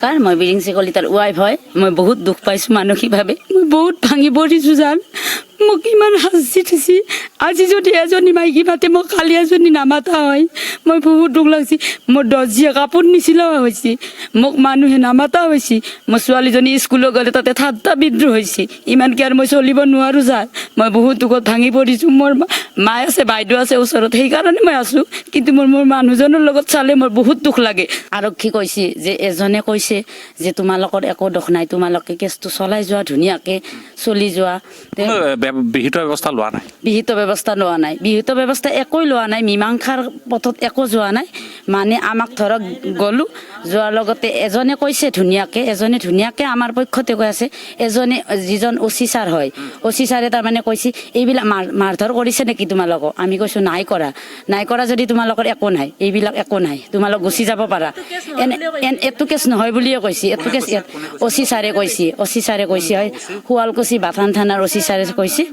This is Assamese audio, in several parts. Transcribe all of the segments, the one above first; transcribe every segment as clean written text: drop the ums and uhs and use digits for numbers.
কাৰ মই বিৰিঞ্চি কলিতাৰ ৱাইফ হয়। মই বহুত দুখ পাইছোঁ মানসিকভাৱে, মই বহুত ভাঙি পৰিছোঁ ছাৰ। মোক ইমান শাস্তি দিছে। আজি যদি এজনী মাইকী মাতে মোক কালি এজনী নামাতা হয়, মই বহুত দুখ লাগছি। মোৰ দৰ্জীয়ে কাপোৰ নিচিলোৱা হৈছে, মোক মানুহে নামাতা হৈছে। মোৰ ছোৱালীজনী স্কুলত গ'লে তাতে ঠাট্টা বিদ্ৰোহ হৈছে। ইমানকৈ আৰু মই চলিব নোৱাৰোঁ ছাৰ। মই বহুত দুখত ভাঙি পৰিছোঁ। মোৰ মায়ে আছে, বাইদেউ আছে ওচৰত, সেইকাৰণে মই আছোঁ। কিন্তু মোৰ মানুহজনৰ লগত চালে মোৰ বহুত দুখ লাগে। আৰক্ষী কৈছে যে এজনে কৈছে যে তোমালোকৰ একো দোষ নাই, তোমালোকে কেছটো চলাই যোৱা, ধুনীয়াকৈ চলি যোৱা। বিহিত ব্যৱস্থা লোৱা নাই। বিহিত ব্যৱস্থা লোৱা নাই, বিহিত ব্যৱস্থা একোৱে লোৱা নাই। মীমাংসাৰ পথত একো যোৱা নাই। মানে আমাক ধৰক গ'লোঁ, যোৱাৰ লগতে এজনে কৈছে ধুনীয়াকৈ, এজনে ধুনীয়াকৈ আমাৰ পক্ষতে কৈ আছে। এজনে যিজন অচি ছাৰ হয়, অচি ছাৰে তাৰমানে কৈছে এইবিলাক মাৰধৰ কৰিছে নেকি তোমালোকক? আমি কৈছোঁ নাই কৰা, নাই কৰা যদি তোমালোকৰ একো নাই, এইবিলাক একো নাই, তোমালোক গুচি যাব পাৰা। এইটো কেছ নহয় বুলিয়ে কৈছে। এইটো কেছ অচি ছাৰে কৈছে, অচি ছাৰে কৈছে হয়, শুৱালকুছি বাথান থানাৰ অচি ছাৰে কৈছে।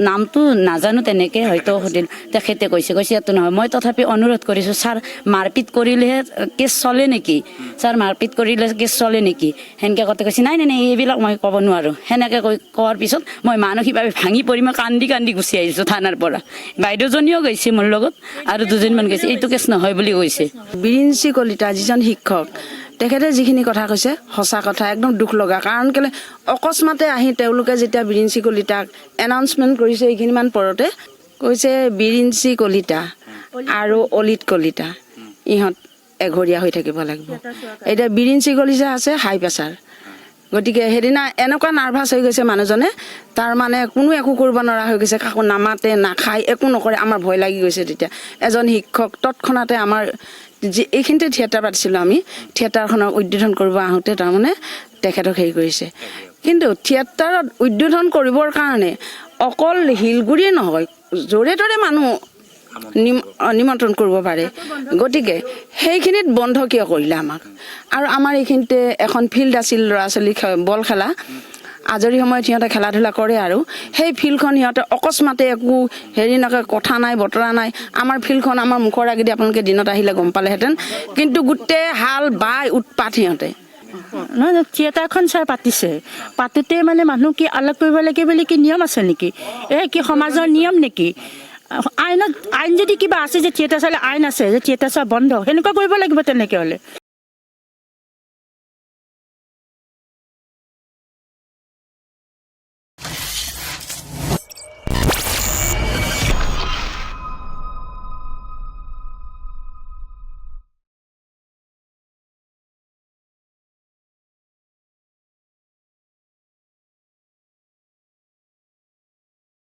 নামটো নাজানো, তেনেকৈ হয়তো সুধিল, তেখেতে কৈছে এইটো নহয়। মই তথাপি অনুৰোধ কৰিছোঁ, ছাৰ মাৰপিট কৰিলেহে কেছ চলে নেকি? ছাৰ মাৰপিট কৰিলে কেছ চলে নেকি? সেনেকৈ কওঁতে কৈছে নাই নাই নাই, এইবিলাক মই ক'ব নোৱাৰোঁ। সেনেকৈ কোৱাৰ পিছত মই মানসিকভাৱে ভাঙি পৰি মই কান্দি কান্দি গুচি আহিছোঁ থানাৰ পৰা। বাইদেউজনীও গৈছে মোৰ লগত আৰু দুজনীমান গৈছে। এইটো কেছ নহয় বুলি কৈছে। বিৰিঞ্চি কলিতা যিজন শিক্ষক, তেখেতে যিখিনি কথা কৈছে সঁচা কথা, একদম দুখ লগা। কাৰণ কেলৈ অকস্মাতে আহি তেওঁলোকে যেতিয়া বিৰিঞ্চি কলিতাক এনাউন্সমেণ্ট কৰিছে, এইখিনিমান পৰতে কৈছে বিৰিঞ্চি কলিতা আৰু অলিত কলিতা ইহঁত এঘৰীয়া হৈ থাকিব লাগিব। এতিয়া বিৰিঞ্চি কলিতা আছে হাই প্ৰেছাৰ, গতিকে সেইদিনা এনেকুৱা নাৰ্ভাছ হৈ গৈছে মানুহজনে, তাৰমানে কোনো একো কৰিব নোৱাৰা হৈ গৈছে। কাকো নামাতে, নাখায়, একো নকৰে। আমাৰ ভয় লাগি গৈছে তেতিয়া। এজন শিক্ষক তৎক্ষণাতে আমাৰ এইখিনিতে থিয়েটাৰ পাতিছিলোঁ আমি, থিয়েটাৰখনৰ উদ্বোধন কৰিব আহোঁতে তাৰমানে তেখেতক হেৰি কৰিছে। কিন্তু থিয়েটাৰত উদ্বোধন কৰিবৰ কাৰণে অকল শিলগুৰিয়ে নহয়, য'ৰে ত'ৰে মানুহ নিমন্ত্ৰণ কৰিব পাৰে। গতিকে সেইখিনিত বন্ধ কিয় কৰিলে আমাক? আৰু আমাৰ এইখিনিতে এখন ফিল্ড আছিল, ল'ৰা ছোৱালী বল খেলা, আজৰি সময়ত সিহঁতে খেলা ধূলা কৰে। আৰু সেই ফিল্ডখন সিহঁতে অকস্মাতে একো হেৰি নকৰে, কথা নাই বতৰা নাই। আমাৰ ফিল্ডখন আমাৰ মুখৰ আগেদি আপোনালোকে দিনত আহিলে গম পালেহেঁতেন। কিন্তু গোটেই হাল বাই উৎপাত সিহঁতে। নহয়, থিয়েটাৰখন ছাৰ পাতিছে, পাতোতে মানে মানুহ কি আলাগ কৰিব লাগে বুলি কি নিয়ম আছে নেকি? এই কি সমাজৰ নিয়ম নেকি? আইন যদি কিবা আছে যে থিয়েটাৰ চালে আইন আছে যে থিয়েটাৰ চোৱা বন্ধ, সেনেকুৱা কৰিব লাগিব তেনেকৈ হ'লে।